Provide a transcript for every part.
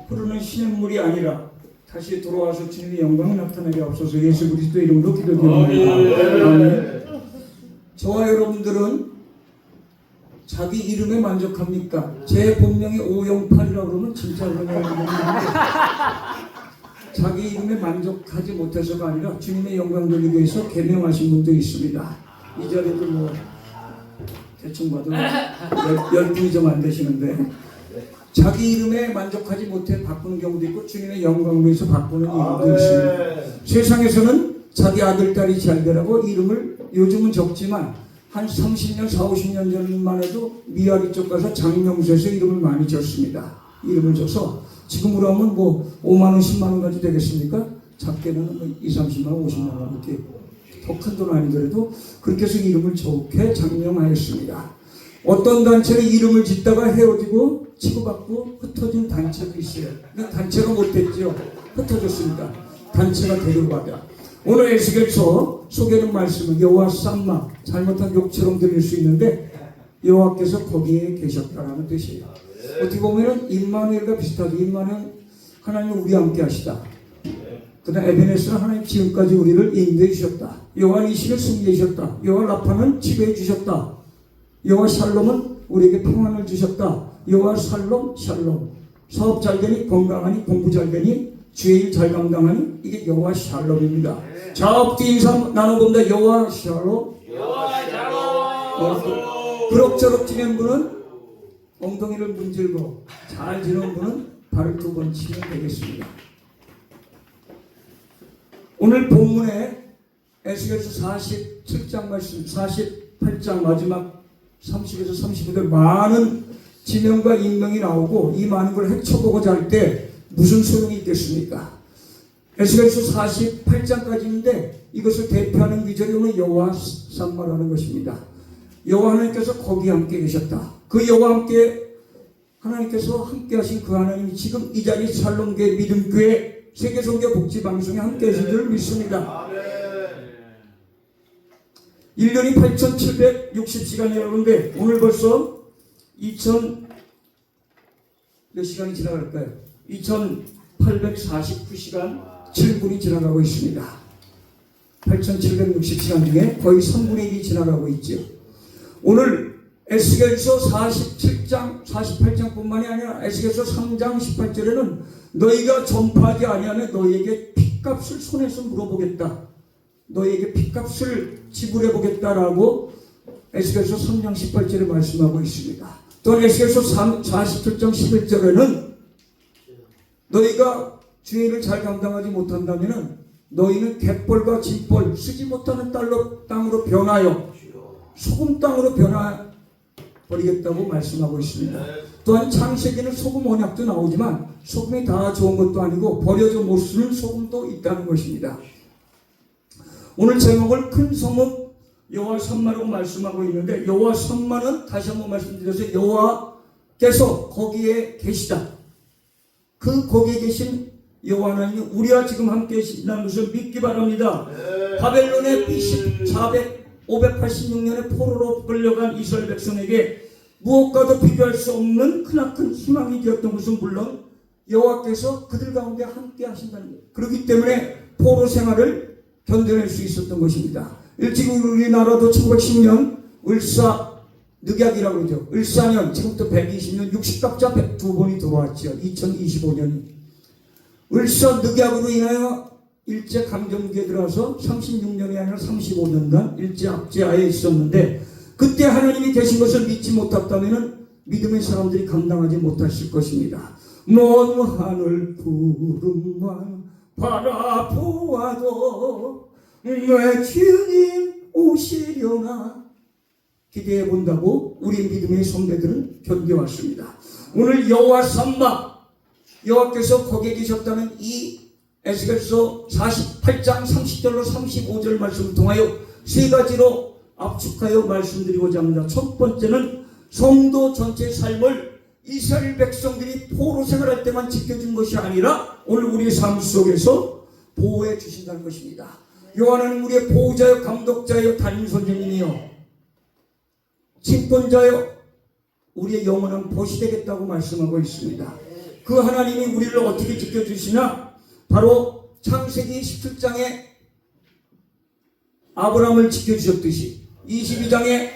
흐르는 시냇물이 아니라 다시 돌아와서 주님의 영광이 나타나게 없어서 예수 그리스도 이름으로 기도드립니다. 아멘. 저와 여러분들은 자기 이름에 만족합니까? 제 본명이 오영팔이라고 그러면 진짜 그러냐고 자기 이름에 만족하지 못해서가 아니라 주님의 영광 돌리기 위해서 개명하신 분도 있습니다. 이 자리도 뭐 대충 봐도 10분이 좀 안 되시는데 자기 이름에 만족하지 못해 바꾸는 경우도 있고 주님의 영광을 위해서 바꾸는 이름도 있습니다. 세상에서는 자기 아들, 딸이 잘 되라고 이름을 요즘은 적지만 한 30년, 40, 50년 전만 해도 미아리 쪽 가서 장명수에서 이름을 많이 줬습니다. 이름을 줘서 지금으로 하면 뭐 5만원, 10만원 가지 되겠습니까? 작게는 뭐 2, 30만원, 50만원 이렇게 더 큰 돈 아니더라도 그렇게 해서 이름을 좋게 장명하였습니다. 어떤 단체는 이름을 짓다가 헤어지고 치고받고 흩어진 단체도 있어요. 근데 단체가 못했죠. 흩어졌습니다. 단체가 대류받아. 오늘 에스겔서 소개하는 말씀은 여호와 쌈마, 잘못한 욕처럼 들릴 수 있는데 여호와께서 거기에 계셨다라는 뜻이에요. 어떻게 보면 임마누엘과 비슷하죠. 임마누엘은 하나님 우리와 함께 하시다. 그다음 에베네스는 하나님 지금까지 우리를 인도해 주셨다. 여호와 니시를 승리해 주셨다. 여호와 라파는 지배해 주셨다. 여호와 샬롬은 우리에게 평안을 주셨다. 여호와 샬롬 샬롬. 사업 잘 되니, 건강하니, 공부 잘 되니, 주의 일 잘 감당하니, 이게 여호와 샬롬입니다. 자, 엎드 인사 나눠봅니다. 여호와 샬롬. 여호와 샬롬. 그럭저럭 지낸 분은 엉덩이를 문질고, 잘 지낸 분은 발을 2번 치면 되겠습니다. 오늘 본문에 에스겔서 47장 말씀, 48장 마지막 30에서 35절 많은 지명과 인명이 나오고 이 많은 걸 헤쳐보고자 할 때 무슨 소용이 있겠습니까? 에스겔서 48장까지인데 이것을 대표하는 기절이 오늘 여호와 쌈마라는 것입니다. 여호와 하나님께서 거기 함께 계셨다. 그 여호와 함께 하나님께서 함께 하신 그 하나님이 지금 이 자리 샬롬교회 믿음교회 세계선교 복지방송에 함께 하신 줄 믿습니다. 1년이 8,760시간이라는데 오늘 벌써 몇 시간이 지나갈까요? 2,849시간 7분이 지나가고 있습니다. 8,760시간 중에 거의 3분의 1이 지나가고 있죠. 오늘 에스겔서 47장, 48장뿐만이 아니라 에스겔서 3장 18절에는 너희가 전파하지 아니하면 너희에게 핏값을 손에서 물어보겠다. 너희에게 핏값을 지불해보겠다라고 에스겔서 3장 18절에 말씀하고 있습니다. 또한 에스겔서 47장 11절에는 너희가 주의 일을 잘 감당하지 못한다면 너희는 갯벌과 진벌 쓰지 못하는 땅으로 변하여 소금 땅으로 변화버리겠다고 말씀하고 있습니다. 또한 창세기는 소금 언약도 나오지만 소금이 다 좋은 것도 아니고 버려져 못 쓰는 소금도 있다는 것입니다. 오늘 제목을 큰 성읍 여호와 쌈마라고 말씀하고 있는데 여호와 쌈마는 다시 한번 말씀드려서 여호와께서 거기에 계시다. 그 거기에 계신 여호와 하나님이 우리와 지금 함께 계신다는 것을 믿기 바랍니다. 바벨론의 BC 586년에 포로로 끌려간 이스라엘 백성에게 무엇과도 비교할 수 없는 크나큰 희망이 되었던 것은 물론 여호와께서 그들 가운데 함께 하신다는 거예요. 그렇기 때문에 포로 생활을 견뎌낼 수 있었던 것입니다. 일찍 우리나라도 1910년 을사늑약이라고 그러죠. 을사년, 지금부터 120년 60각자 2번이 들어왔죠. 2025년이. 을사늑약으로 인하여 일제 강점기에 들어서 36년이 아니라 35년간 일제 압제하에 있었는데 그때 하나님이 계신 것을 믿지 못했다면 믿음의 사람들이 감당하지 못했을 것입니다. 먼 하늘 구름만 바라보아도 내 주님 오시려나 기대해 본다고 우리 믿음의 선배들은 견뎌왔습니다. 오늘 여호와 쌈마 여호와께서 거기에 계셨다는 이 에스겔서 48장 30절로 35절 말씀을 통하여 세 가지로 압축하여 말씀드리고자 합니다. 첫 번째는 성도 전체의 삶을 이스라엘 백성들이 포로 생활할 때만 지켜준 것이 아니라 오늘 우리의 삶 속에서 보호해 주신다는 것입니다. 요한은 우리의 보호자여 감독자여 담임선생님이요 친권자여 우리의 영원한 보시 되겠다고 말씀하고 있습니다. 그 하나님이 우리를 어떻게 지켜주시나? 바로 창세기 17장에 아브라함을 지켜주셨듯이 22장에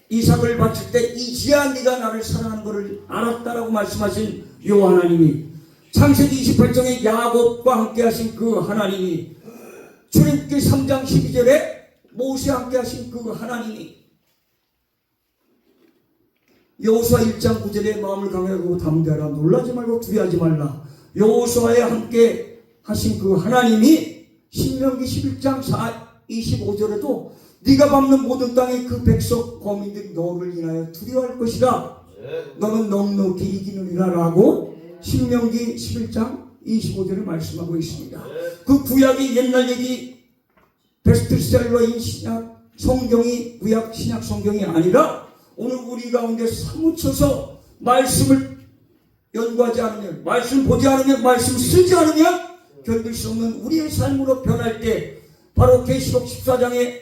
이삭을 바칠 때 이지야 네가 나를 사랑하는 것을 알았다라고 말씀하신 요 하나님이, 창세기 28장에 야곱과 함께 하신 그 하나님이, 출애굽기 3장 12절에 모세와 함께 하신 그 하나님이, 여호수아 1장 9절에 마음을 강하고 담대하라 놀라지 말고 두려워하지 말라 여호수아에 함께 하신 그 하나님이 신명기 11장 25절에도 네가 밟는 모든 땅의 그 백성 거민들이 너를 인하여 두려워할 것이라 너는 넉넉히 이기느니라 라고 신명기 11장 25절에 말씀하고 있습니다. 그 구약이 옛날 얘기 베스트셀러인 신약 성경이 구약 신약 성경이 아니라 오늘 우리 가운데 사무쳐서 말씀을 연구하지 않으면, 말씀 보지 않으면, 말씀 쓰지 않으면 견딜 수 없는 우리의 삶으로 변할 때 바로 계시록 14장에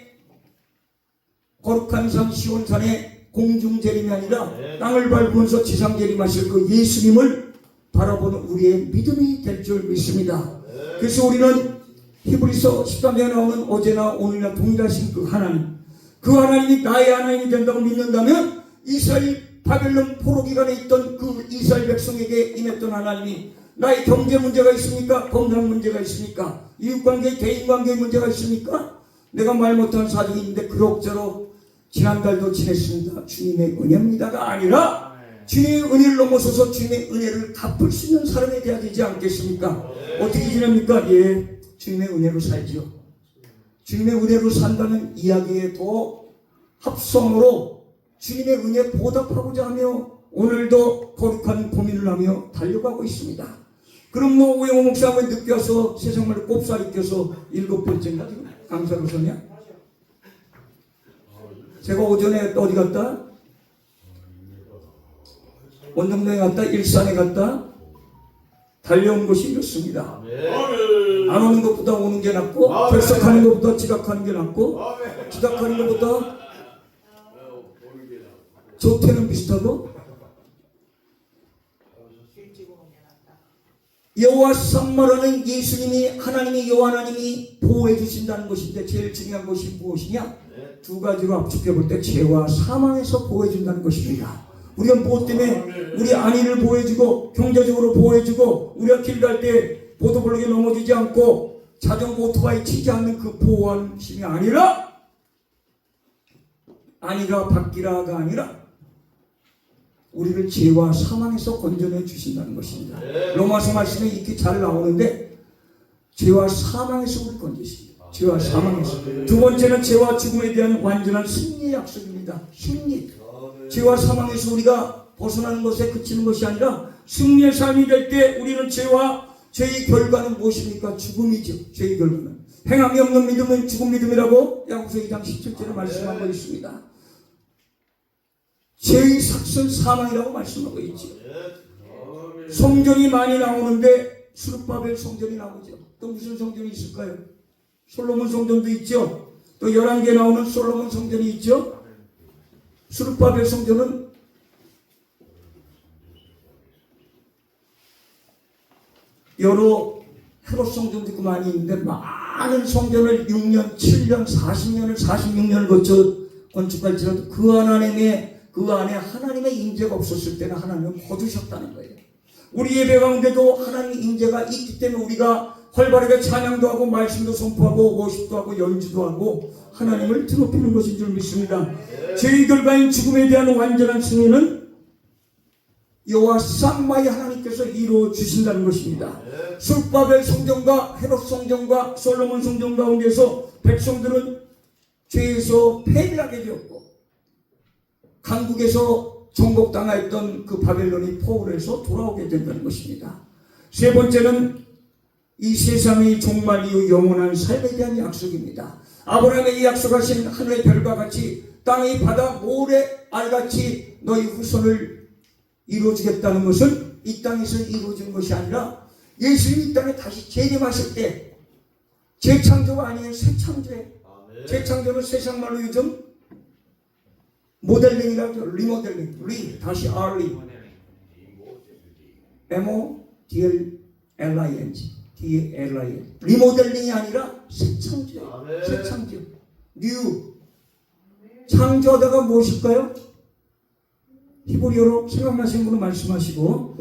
거룩한 산 시온산에 공중 재림이 아니라 땅을 밟으면서 지상 재림하실 그 예수님을 바라보는 우리의 믿음이 될 줄 믿습니다. 그래서 우리는 히브리서 13장에 나오는 어제나 오늘이나 동일하신 그 하나님, 그 하나님이 나의 하나님이 된다고 믿는다면 이스라엘 바벨론 포로 기간에 있던 그 이스라엘 백성에게 임했던 하나님이 나의 경제 문제가 있습니까? 건강 문제가 있습니까? 이웃관계, 대인관계에 문제가 있습니까? 내가 말 못한 사정이 있는데 그럭저럭 지난달도 지냈습니다. 주님의 은혜입니다가 아니라 주님의 은혜를 넘어서서 주님의 은혜를 갚을 수 있는 사람이 되어야 되지 않겠습니까? 어떻게 지냅니까? 예, 주님의 은혜로 살죠. 주님의 은혜로 산다는 이야기에 더 합성으로 주님의 은혜에 보답하고자 하며 오늘도 거룩한 고민을 하며 달려가고 있습니다. 그럼 뭐 오영호 목사님은 늦게 와서 세상말로 꼽살이 껴서 7번째인가 지금 강사로 서냐? 제가 오전에 어디 갔다? 원정동에 갔다? 일산에 갔다? 달려온 것이 이렇습니다. 안 오는 것보다 오는 게 낫고, 결석하는 것보다 지각하는 게 낫고, 지각하는 것보다 조퇴는 비슷하고, 여호와 삼마라는 예수님이, 하나님이, 여호와 하나님이 보호해 주신다는 것인데 제일 중요한 것이 무엇이냐? 두 가지로 압축해 볼 때 죄와 사망에서 보호해 준다는 것입니다. 우리가 무엇 때문에 우리 안위를 보호해주고 경제적으로 보호해주고 우리가 길 갈 때 보도블록에 넘어지지 않고 자전거 오토바이 치지 않는 그 보호함심이 아니라 안위가 바뀌라가 아니라 우리를 죄와 사망에서 건져내 주신다는 것입니다. 로마서 말씀에 이렇게 잘 나오는데 죄와 사망에서 우리 건지십니다. 죄와 사망에서. 두 번째는 죄와 죽음에 대한 완전한 승리의 약속입니다. 승리. 죄와 사망에서 우리가 벗어나는 것에 그치는 것이 아니라 승리의 삶이 될 때 우리는 죄의 결과는 무엇입니까? 죽음이죠. 죄의 결과는. 행함이 없는 믿음은 죽은 믿음이라고 야고보서 2장 17절에 말씀하고 있습니다. 죄의 삭은 사망이라고 말씀하고 있죠. 성전이 많이 나오는데 수르바벨 성전이 나오죠. 또 무슨 성전이 있을까요? 솔로몬 성전도 있죠. 또 11개 나오는 솔로몬 성전이 있죠. 수르바벨 성전은 여러 헤롯 성전도 있고 많이 있는데 많은 성전을 6년, 7년, 40년을 46년을 거쳐 건축할지라도 그 안에 하나님의 임재가 없었을 때는 하나님은 거두셨다는 거예요. 우리 예배 가운데도 하나님의 임재가 있기 때문에 우리가 활발하게 찬양도 하고 말씀도 선포하고 워십도 하고 연주도 하고 하나님을 드높이는 것인 줄 믿습니다. 죄의 결과인 죽음에 대한 완전한 승리는 여호와 삼마의 하나님께서 이루어 주신다는 것입니다. 술바벨 성전과 헤롯 성전과 솔로몬 성전 가운데서 백성들은 죄에서 패배하게 되었고 강국에서 정복당하였던 그 바벨론이 포로에서 돌아오게 된다는 것입니다. 세 번째는 이 세상의 종말 이후 영원한 삶에 대한 약속입니다. 아브라함에게 약속하신 하늘의 별과 같이 땅의 바다 모래 알같이 너희 후손을 이루어주겠다는 것은 이 땅에서 이루어진 것이 아니라 예수님이 이 땅에 다시 재림하실 때 재창조가 아니에요. 새창조예요. 재창조는 세상 말로 요즘 모델링이라고 하죠. 리모델링. 다시 R. M.O. DLIN. 리모델링이 아니라 새 창조예요. 새 창조. 뉴. 창조하다가 무엇일까요? 히브리어로 생각나시는 분은 말씀하시고,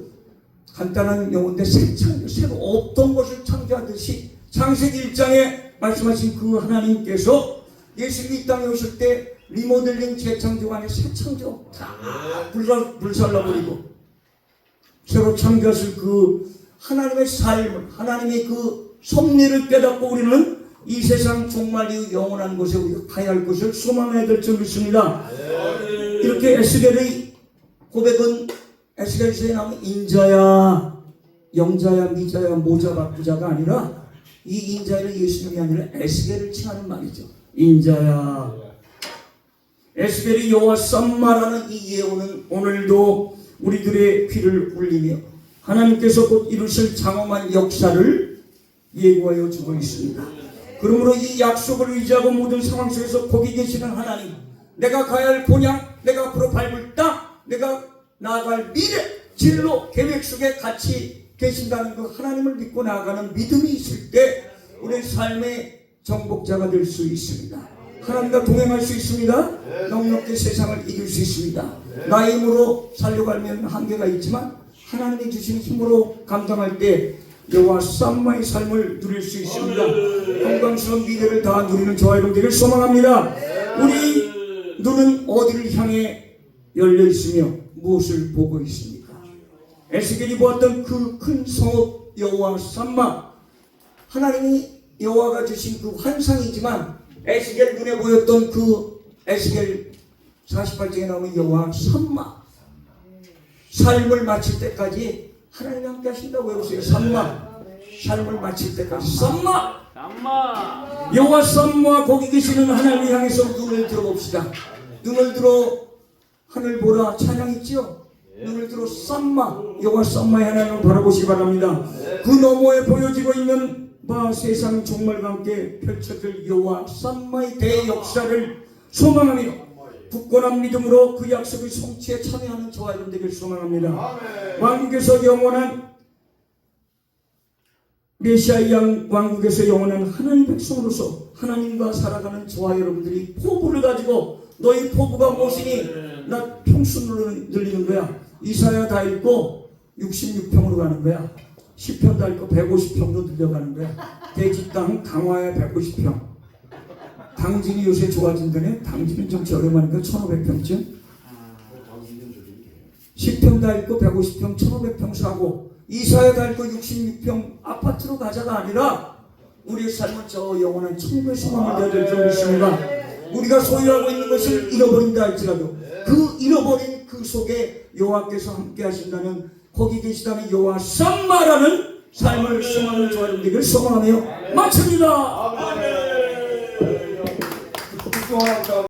간단한 용어인데 새 창조, 새로 없던 것을 창조하듯이 창세기 1장에 말씀하신 그 하나님께서 예수님이 이 땅에 오실 때 리모델링 재창조가 아니라 새 창조 다 불살라버리고 새로 창조하실 그 하나님의 삶을, 하나님의 그 섭리를 깨닫고 우리는 이 세상 종말 이후 영원한 곳에 우리가 가야 할 것을 소망해야 될 줄 믿습니다. 이렇게 에스겔의 고백은 에스겔서에 나오는 인자야, 영자야, 미자야, 모자, 바꾸자가 아니라 이 인자를 예수님이 아니라 에스겔을 칭하는 말이죠. 인자야. 에스겔이 여호와 쌈마라는 이 예언은 오늘도 우리들의 귀를 울리며 하나님께서 곧 이루실 장엄한 역사를 예고하여 주고 있습니다. 그러므로 이 약속을 의지하고 모든 상황 속에서 거기 계시는 하나님, 내가 가야 할 본향, 내가 앞으로 밟을 땅, 내가 나아갈 미래, 진로, 계획 속에 같이 계신다는 그 하나님을 믿고 나아가는 믿음이 있을 때 우리 삶의 정복자가 될 수 있습니다. 하나님과 동행할 수 있습니다. 넉넉히 세상을 이길 수 있습니다. 나의 힘으로 살려고 하면 한계가 있지만 하나님이 주신 힘으로 감당할 때 여호와 쌈마의 삶을 누릴 수 있습니다. 영광스러운 미래를 다 누리는 저와 여러분들을 소망합니다. 우리 눈은 어디를 향해 열려 있으며 무엇을 보고 있습니까? 에스겔이 보았던 그 큰 성읍 여호와 쌈마, 하나님이 여호와가 주신 그 환상이지만 에스겔 눈에 보였던 그 에스겔 48장에 나오는 여호와 쌈마, 삶을 마칠 때까지 하나님 함께 하신다고 외우세요. 쌈마, 삶을 마칠 때까지 쌈마, 여호와 쌈마, 거기 계시는 하나님을 향해서 눈을 들어봅시다. 눈을 들어 하늘 보라 찬양 있죠? 눈을 들어 쌈마, 여호와 쌈마의 하나님을 바라보시기 바랍니다. 그 너머에 보여지고 있는 바 세상 종말과 함께 펼쳐질 여호와 쌈마의 대역사를 소망하며 굳건한 믿음으로 그 약속의 성취에 참여하는 저와 여러분들을 소망합니다. 왕국에서 영원한 메시아의 양, 왕국에서 영원한 하나님 백성으로서 하나님과 살아가는 저와 여러분들이 포부를 가지고 너희 포부가 무엇이니? 나 평수 늘리는 거야. 이사야 다 읽고 66평으로 가는 거야. 10평 다 읽고 150평으로 늘려가는 거야. 대지 땅 강화에 150평. 당진이 요새 좋아진다네. 당진은 좀 저렴하니까 1500평쯤. 10평 다 읽고 150평, 1500평 사고 이사야 다 읽고 66평 아파트로 가자가 아니라 우리의 삶은 저 영원한 천국의 소망을 되어야 될 줄 믿습니다. 우리가 소유하고 있는 것을 잃어버린다 할지라도 그 잃어버린 그 속에 여호와께서 함께 하신다는, 거기 계시다는 여호와 쌈마라는 삶을 소망하는 저와 여러분들을 소망하며 마칩니다.